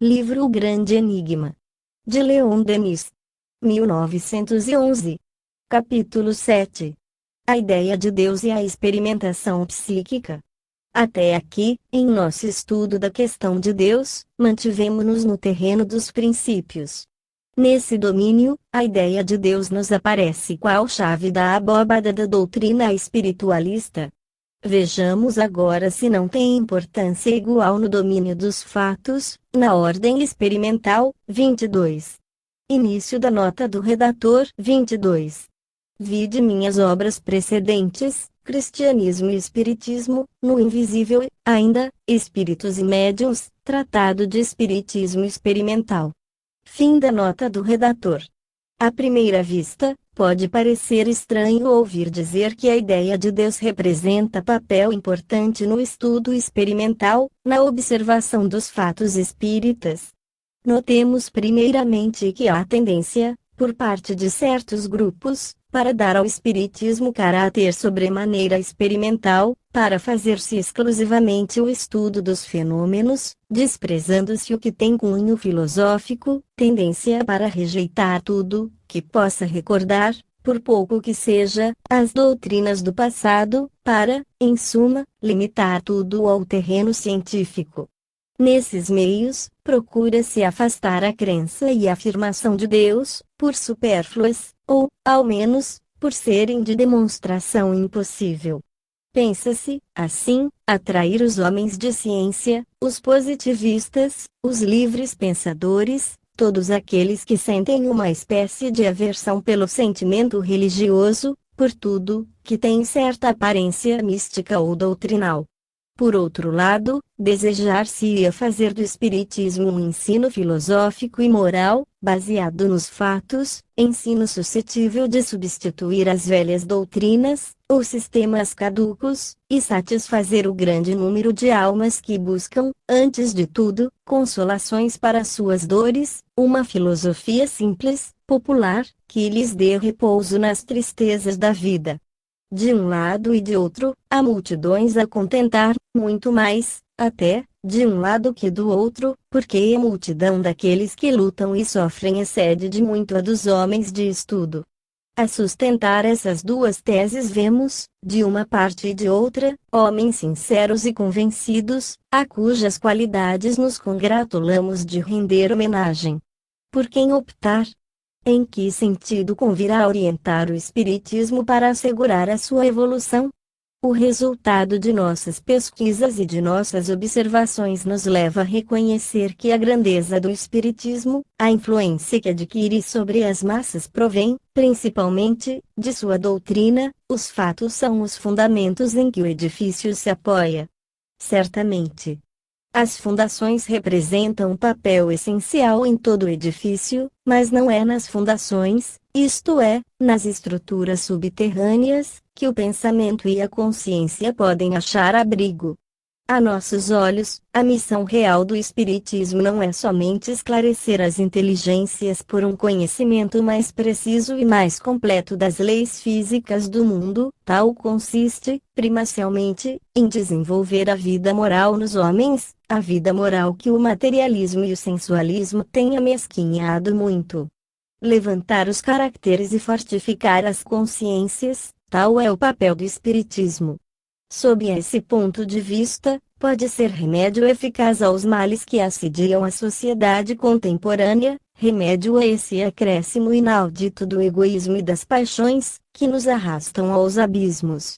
Livro O Grande Enigma. De Leon Denis. 1911. Capítulo 7. A ideia de Deus e a experimentação psíquica. Até aqui, em nosso estudo da questão de Deus, mantivemo-nos no terreno dos princípios. Nesse domínio, a ideia de Deus nos aparece qual chave da abóbada da doutrina espiritualista. Vejamos agora se não tem importância igual no domínio dos fatos, na ordem experimental. 22. Início da nota do redator. 22. Vide minhas obras precedentes, Cristianismo e Espiritismo, no Invisível, ainda, Espíritos e Médiuns, Tratado de Espiritismo Experimental. Fim da nota do redator. À primeira vista, pode parecer estranho ouvir dizer que a ideia de Deus representa papel importante no estudo experimental, na observação dos fatos espíritas. Notemos primeiramente que há tendência, por parte de certos grupos, para dar ao espiritismo caráter sobremaneira experimental, para fazer-se exclusivamente o estudo dos fenômenos, desprezando-se o que tem cunho filosófico, tendência para rejeitar tudo que possa recordar, por pouco que seja, as doutrinas do passado, para, em suma, limitar tudo ao terreno científico. Nesses meios, procura-se afastar a crença e a afirmação de Deus, por supérfluas, ou, ao menos, por serem de demonstração impossível. Pensa-se, assim, atrair os homens de ciência, os positivistas, os livres pensadores, todos aqueles que sentem uma espécie de aversão pelo sentimento religioso, por tudo que tem certa aparência mística ou doutrinal. Por outro lado, desejar-se-ia fazer do espiritismo um ensino filosófico e moral, baseado nos fatos, ensino suscetível de substituir as velhas doutrinas, ou sistemas caducos, e satisfazer o grande número de almas que buscam, antes de tudo, consolações para suas dores, uma filosofia simples, popular, que lhes dê repouso nas tristezas da vida. De um lado e de outro, há multidões a contentar, muito mais, até, de um lado que do outro, porque a multidão daqueles que lutam e sofrem excede de muito a dos homens de estudo. A sustentar essas duas teses vemos, de uma parte e de outra, homens sinceros e convencidos, a cujas qualidades nos congratulamos de render homenagem. Por quem optar? Em que sentido convirá orientar o espiritismo para assegurar a sua evolução? O resultado de nossas pesquisas e de nossas observações nos leva a reconhecer que a grandeza do espiritismo, a influência que adquire sobre as massas provém, principalmente, de sua doutrina. Os fatos são os fundamentos em que o edifício se apoia. Certamente, as fundações representam um papel essencial em todo o edifício, mas não é nas fundações, isto é, nas estruturas subterrâneas, que o pensamento e a consciência podem achar abrigo. A nossos olhos, a missão real do espiritismo não é somente esclarecer as inteligências por um conhecimento mais preciso e mais completo das leis físicas do mundo, tal consiste, primacialmente, em desenvolver a vida moral nos homens, a vida moral que o materialismo e o sensualismo têm amesquinhado muito. Levantar os caracteres e fortificar as consciências, tal é o papel do espiritismo. Sob esse ponto de vista, pode ser remédio eficaz aos males que assediam a sociedade contemporânea, remédio a esse acréscimo inaudito do egoísmo e das paixões, que nos arrastam aos abismos.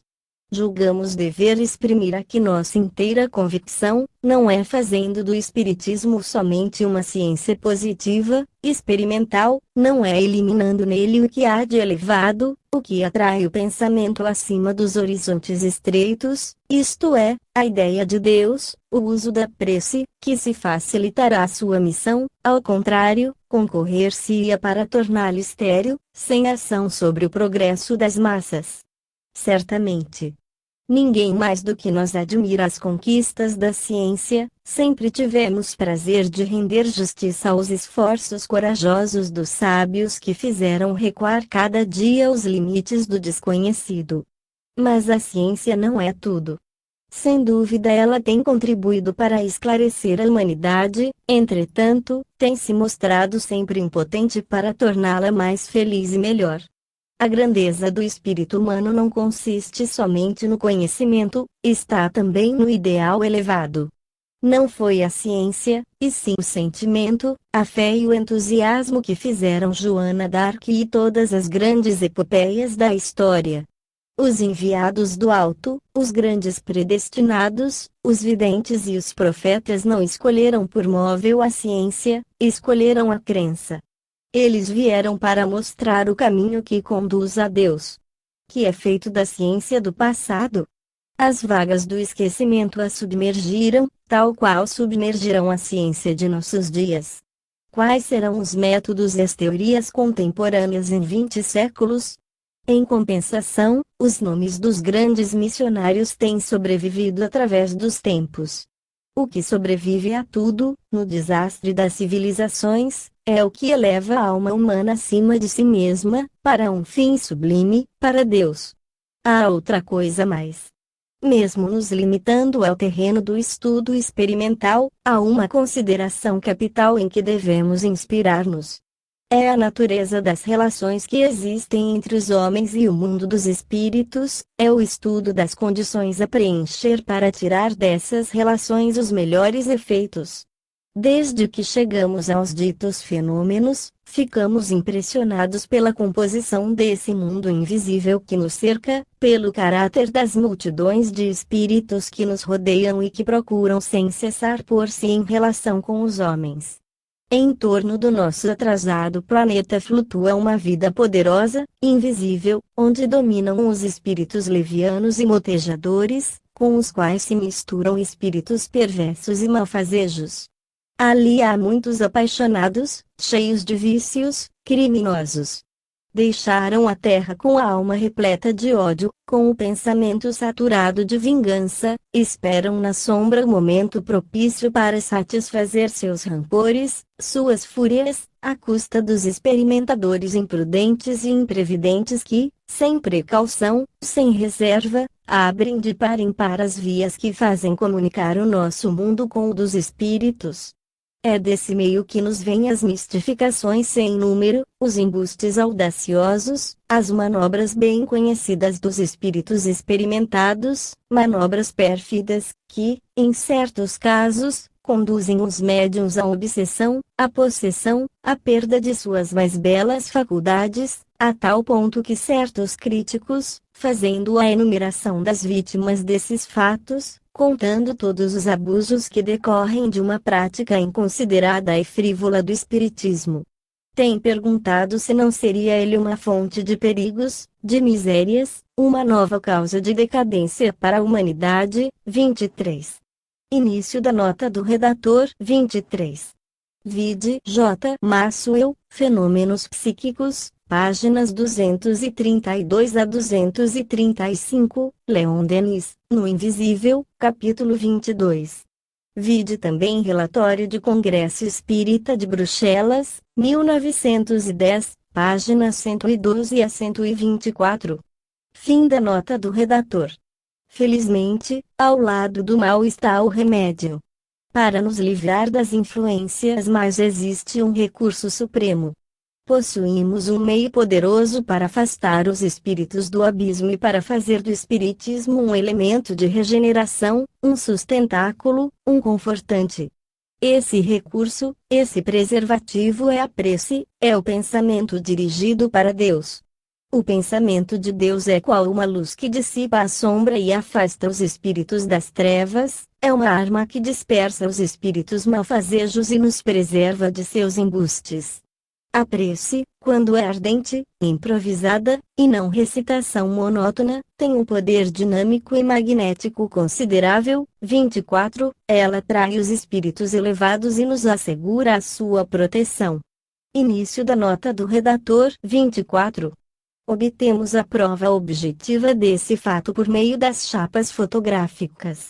Julgamos dever exprimir aqui nossa inteira convicção, não é fazendo do espiritismo somente uma ciência positiva, experimental, não é eliminando nele o que há de elevado, o que atrai o pensamento acima dos horizontes estreitos, isto é, a ideia de Deus, o uso da prece, que se facilitará a sua missão, ao contrário, concorrer-se-ia para torná-lo estéril, sem ação sobre o progresso das massas. Certamente, ninguém mais do que nós admira as conquistas da ciência, sempre tivemos prazer de render justiça aos esforços corajosos dos sábios que fizeram recuar cada dia os limites do desconhecido. Mas a ciência não é tudo. Sem dúvida ela tem contribuído para esclarecer a humanidade, entretanto, tem se mostrado sempre impotente para torná-la mais feliz e melhor. A grandeza do espírito humano não consiste somente no conhecimento, está também no ideal elevado. Não foi a ciência, e sim o sentimento, a fé e o entusiasmo que fizeram Joana d'Arc e todas as grandes epopeias da história. Os enviados do alto, os grandes predestinados, os videntes e os profetas não escolheram por móvel a ciência, escolheram a crença. Eles vieram para mostrar o caminho que conduz a Deus, que é feito da ciência do passado. As vagas do esquecimento a submergiram, tal qual submergirão a ciência de nossos dias. Quais serão os métodos e as teorias contemporâneas em 20 séculos? Em compensação, os nomes dos grandes missionários têm sobrevivido através dos tempos. O que sobrevive a tudo, no desastre das civilizações, é o que eleva a alma humana acima de si mesma, para um fim sublime, para Deus. Há outra coisa mais. Mesmo nos limitando ao terreno do estudo experimental, há uma consideração capital em que devemos inspirar-nos. É a natureza das relações que existem entre os homens e o mundo dos espíritos, é o estudo das condições a preencher para tirar dessas relações os melhores efeitos. Desde que chegamos aos ditos fenômenos, ficamos impressionados pela composição desse mundo invisível que nos cerca, pelo caráter das multidões de espíritos que nos rodeiam e que procuram sem cessar pôr-se em relação com os homens. Em torno do nosso atrasado planeta flutua uma vida poderosa, invisível, onde dominam os espíritos levianos e motejadores, com os quais se misturam espíritos perversos e malfazejos. Ali há muitos apaixonados, cheios de vícios, criminosos. Deixaram a terra com a alma repleta de ódio, com o pensamento saturado de vingança, esperam na sombra o momento propício para satisfazer seus rancores, suas fúrias, à custa dos experimentadores imprudentes e imprevidentes que, sem precaução, sem reserva, abrem de par em par as vias que fazem comunicar o nosso mundo com o dos espíritos. É desse meio que nos vêm as mistificações sem número, os embustes audaciosos, as manobras bem conhecidas dos espíritos experimentados, manobras pérfidas, que, em certos casos, conduzem os médiuns à obsessão, à possessão, à perda de suas mais belas faculdades, a tal ponto que certos críticos, fazendo a enumeração das vítimas desses fatos, contando todos os abusos que decorrem de uma prática inconsiderada e frívola do espiritismo, tem perguntado se não seria ele uma fonte de perigos, de misérias, uma nova causa de decadência para a humanidade. 23. Início da nota do redator. 23. Vide J. Maxwell, Fenômenos Psíquicos, páginas 232 a 235, Leon Denis, no Invisível, capítulo 22. Vide também Relatório de Congresso Espírita de Bruxelas, 1910, páginas 112 a 124. Fim da nota do redator. Felizmente, ao lado do mal está o remédio. Para nos livrar das influências mais existe um recurso supremo. Possuímos um meio poderoso para afastar os espíritos do abismo e para fazer do espiritismo um elemento de regeneração, um sustentáculo, um confortante. Esse recurso, esse preservativo é a prece, é o pensamento dirigido para Deus. O pensamento de Deus é qual uma luz que dissipa a sombra e afasta os espíritos das trevas, é uma arma que dispersa os espíritos malfazejos e nos preserva de seus embustes. A prece, quando é ardente, improvisada, e não recitação monótona, tem um poder dinâmico e magnético considerável. 24. Ela atrai os espíritos elevados e nos assegura a sua proteção. Início da nota do redator. 24. Obtemos a prova objetiva desse fato por meio das chapas fotográficas.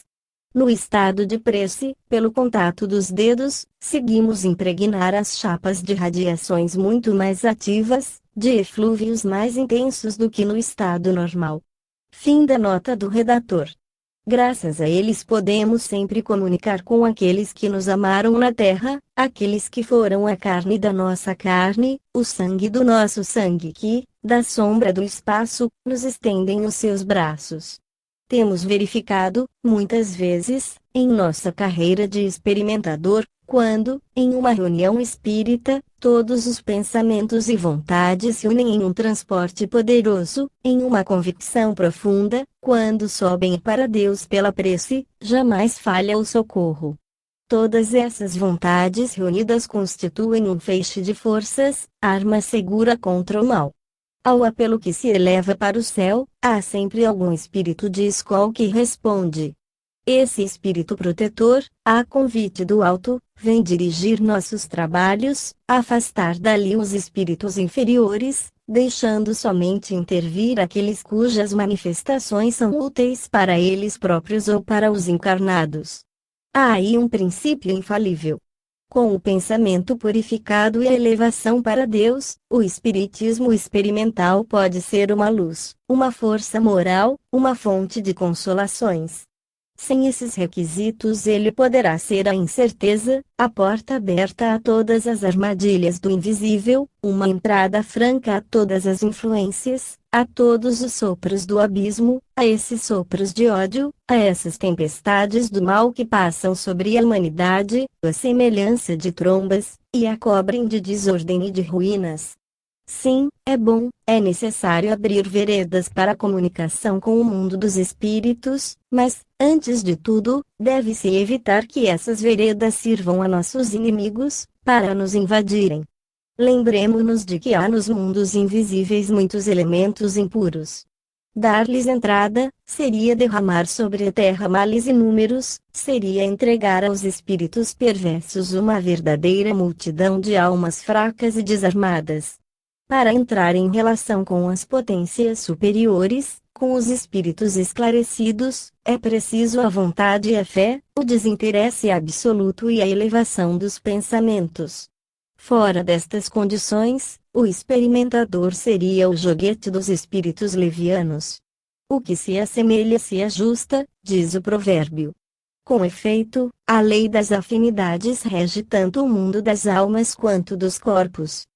No estado de prece, pelo contato dos dedos, seguimos impregnar as chapas de radiações muito mais ativas, de eflúvios mais intensos do que no estado normal. Fim da nota do redator. Graças a eles podemos sempre comunicar com aqueles que nos amaram na terra, aqueles que foram a carne da nossa carne, o sangue do nosso sangue que, da sombra do espaço, nos estendem os seus braços. Temos verificado, muitas vezes, em nossa carreira de experimentador, quando, em uma reunião espírita, todos os pensamentos e vontades se unem em um transporte poderoso, em uma convicção profunda, quando sobem para Deus pela prece, jamais falha o socorro. Todas essas vontades reunidas constituem um feixe de forças, arma segura contra o mal. Ao apelo que se eleva para o céu, há sempre algum espírito de escola que responde. Esse espírito protetor, a convite do alto, vem dirigir nossos trabalhos, afastar dali os espíritos inferiores, deixando somente intervir aqueles cujas manifestações são úteis para eles próprios ou para os encarnados. Há aí um princípio infalível. Com o pensamento purificado e a elevação para Deus, o espiritismo experimental pode ser uma luz, uma força moral, uma fonte de consolações. Sem esses requisitos ele poderá ser a incerteza, a porta aberta a todas as armadilhas do invisível, uma entrada franca a todas as influências, a todos os sopros do abismo, a esses sopros de ódio, a essas tempestades do mal que passam sobre a humanidade, a semelhança de trombas, e a cobrem de desordem e de ruínas. Sim, é bom, é necessário abrir veredas para a comunicação com o mundo dos espíritos, mas, antes de tudo, deve-se evitar que essas veredas sirvam a nossos inimigos, para nos invadirem. Lembremo-nos de que há nos mundos invisíveis muitos elementos impuros. Dar-lhes entrada, seria derramar sobre a terra males inúmeros, seria entregar aos espíritos perversos uma verdadeira multidão de almas fracas e desarmadas. Para entrar em relação com as potências superiores, com os espíritos esclarecidos, é preciso a vontade e a fé, o desinteresse absoluto e a elevação dos pensamentos. Fora destas condições, o experimentador seria o joguete dos espíritos levianos. O que se assemelha se ajusta, diz o provérbio. Com efeito, a lei das afinidades rege tanto o mundo das almas quanto dos corpos.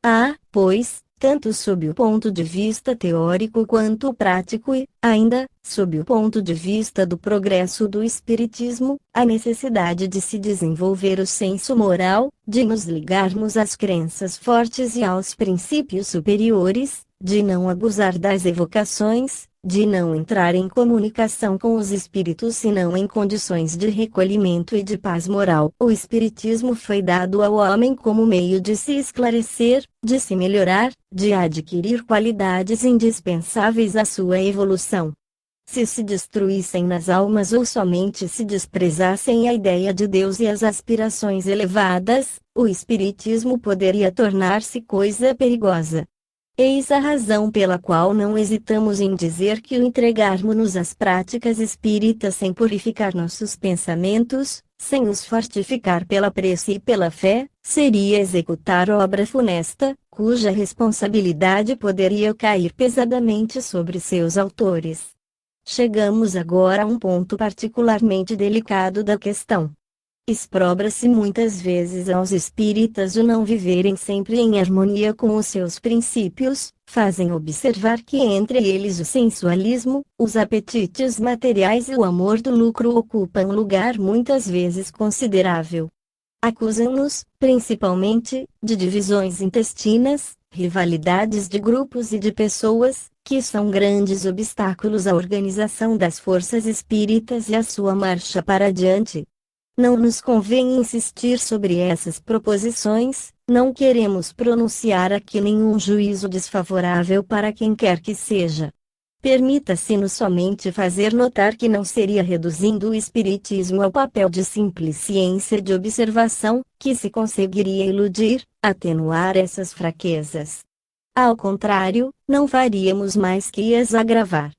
Há, pois, tanto sob o ponto de vista teórico quanto prático e, ainda, sob o ponto de vista do progresso do espiritismo, a necessidade de se desenvolver o senso moral, de nos ligarmos às crenças fortes e aos princípios superiores, de não abusar das evocações, de não entrar em comunicação com os espíritos senão em condições de recolhimento e de paz moral. O espiritismo foi dado ao homem como meio de se esclarecer, de se melhorar, de adquirir qualidades indispensáveis à sua evolução. Se destruíssem nas almas ou somente se desprezassem a ideia de Deus e as aspirações elevadas, o espiritismo poderia tornar-se coisa perigosa. Eis a razão pela qual não hesitamos em dizer que o entregarmos-nos às práticas espíritas sem purificar nossos pensamentos, sem os fortificar pela prece e pela fé, seria executar obra funesta, cuja responsabilidade poderia cair pesadamente sobre seus autores. Chegamos agora a um ponto particularmente delicado da questão. Exprobra-se muitas vezes aos espíritas o não viverem sempre em harmonia com os seus princípios, fazem observar que entre eles o sensualismo, os apetites materiais e o amor do lucro ocupam um lugar muitas vezes considerável. Acusam-nos, principalmente, de divisões intestinas, rivalidades de grupos e de pessoas, que são grandes obstáculos à organização das forças espíritas e à sua marcha para adiante. Não nos convém insistir sobre essas proposições, não queremos pronunciar aqui nenhum juízo desfavorável para quem quer que seja. Permita-se-nos somente fazer notar que não seria reduzindo o espiritismo ao papel de simples ciência de observação, que se conseguiria iludir, atenuar essas fraquezas. Ao contrário, não faríamos mais que as agravar.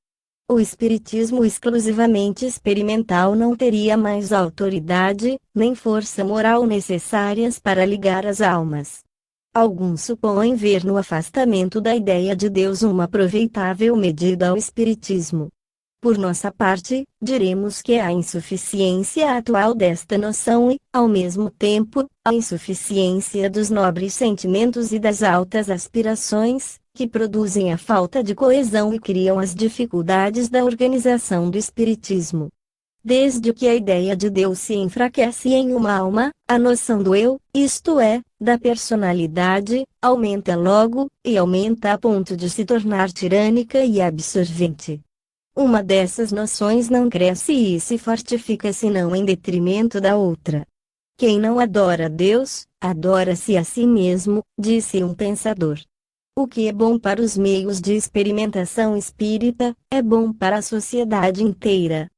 O espiritismo exclusivamente experimental não teria mais autoridade, nem força moral necessárias para ligar as almas. Alguns supõem ver no afastamento da ideia de Deus uma aproveitável medida ao espiritismo. Por nossa parte, diremos que a insuficiência atual desta noção e, ao mesmo tempo, a insuficiência dos nobres sentimentos e das altas aspirações, que produzem a falta de coesão e criam as dificuldades da organização do espiritismo. Desde que a ideia de Deus se enfraquece em uma alma, a noção do eu, isto é, da personalidade, aumenta logo, e aumenta a ponto de se tornar tirânica e absorvente. Uma dessas noções não cresce e se fortifica senão em detrimento da outra. Quem não adora Deus, adora-se a si mesmo, disse um pensador. O que é bom para os meios de experimentação espírita, é bom para a sociedade inteira.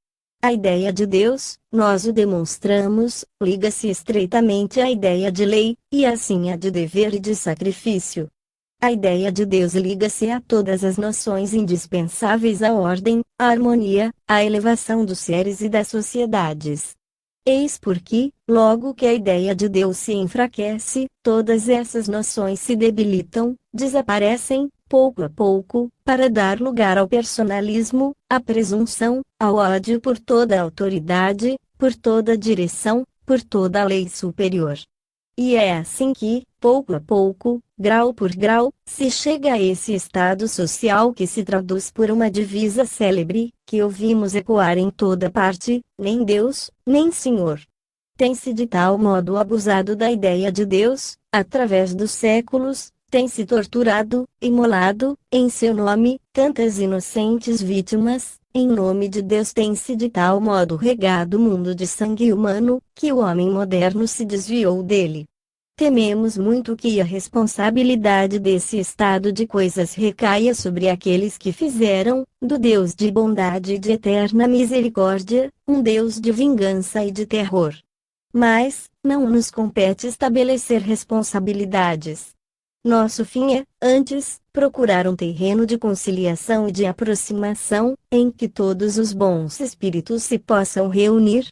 A ideia de Deus, nós o demonstramos, liga-se estreitamente à ideia de lei, e assim à de dever e de sacrifício. A ideia de Deus liga-se a todas as noções indispensáveis à ordem, à harmonia, à elevação dos seres e das sociedades. Eis porque, logo que a ideia de Deus se enfraquece, todas essas noções se debilitam, desaparecem, pouco a pouco, para dar lugar ao personalismo, à presunção, ao ódio por toda a autoridade, por toda a direção, por toda a lei superior. E é assim que, pouco a pouco, grau por grau, se chega a esse estado social que se traduz por uma divisa célebre, que ouvimos ecoar em toda parte: nem Deus, nem Senhor. Tem-se de tal modo abusado da ideia de Deus, através dos séculos, tem-se torturado, imolado, em seu nome, tantas inocentes vítimas, em nome de Deus tem-se de tal modo regado o mundo de sangue humano, que o homem moderno se desviou dele. Tememos muito que a responsabilidade desse estado de coisas recaia sobre aqueles que fizeram, do Deus de bondade e de eterna misericórdia, um Deus de vingança e de terror. Mas, não nos compete estabelecer responsabilidades. Nosso fim é, antes, procurar um terreno de conciliação e de aproximação, em que todos os bons espíritos se possam reunir.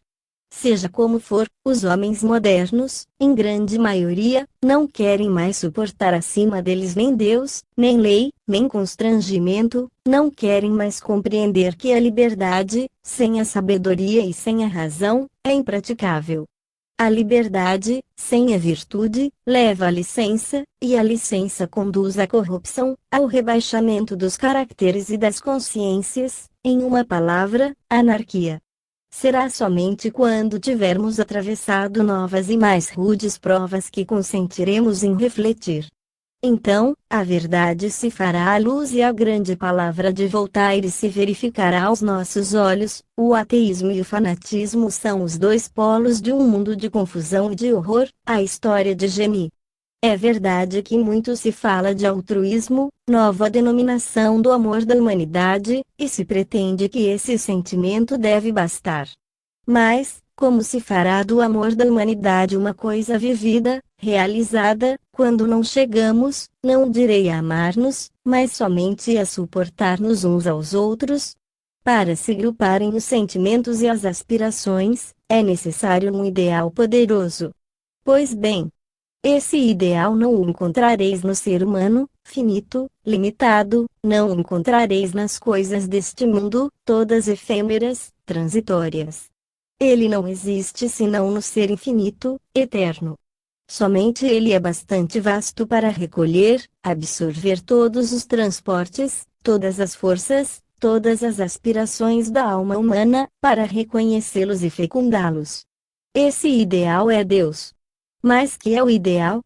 Seja como for, os homens modernos, em grande maioria, não querem mais suportar acima deles nem Deus, nem lei, nem constrangimento, não querem mais compreender que a liberdade, sem a sabedoria e sem a razão, é impraticável. A liberdade, sem a virtude, leva à licença, e a licença conduz à corrupção, ao rebaixamento dos caracteres e das consciências, em uma palavra, anarquia. Será somente quando tivermos atravessado novas e mais rudes provas que consentiremos em refletir. Então, a verdade se fará à luz e a grande palavra de Voltaire se verificará aos nossos olhos. O ateísmo e o fanatismo são os dois polos de um mundo de confusão e de horror, a história de Gemi. É verdade que muito se fala de altruísmo, nova denominação do amor da humanidade, e se pretende que esse sentimento deve bastar. Mas, como se fará do amor da humanidade uma coisa vivida, realizada, quando não chegamos, não direi a amar-nos, mas somente a suportar-nos uns aos outros? Para se agruparem os sentimentos e as aspirações, é necessário um ideal poderoso. Pois bem, esse ideal não o encontrareis no ser humano, finito, limitado, não o encontrareis nas coisas deste mundo, todas efêmeras, transitórias. Ele não existe senão no ser infinito, eterno. Somente ele é bastante vasto para recolher, absorver todos os transportes, todas as forças, todas as aspirações da alma humana, para reconhecê-los e fecundá-los. Esse ideal é Deus. Mas que é o ideal?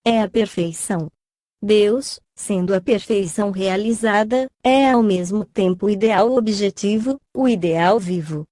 É a perfeição. Deus, sendo a perfeição realizada, é ao mesmo tempo o ideal objetivo, o ideal vivo.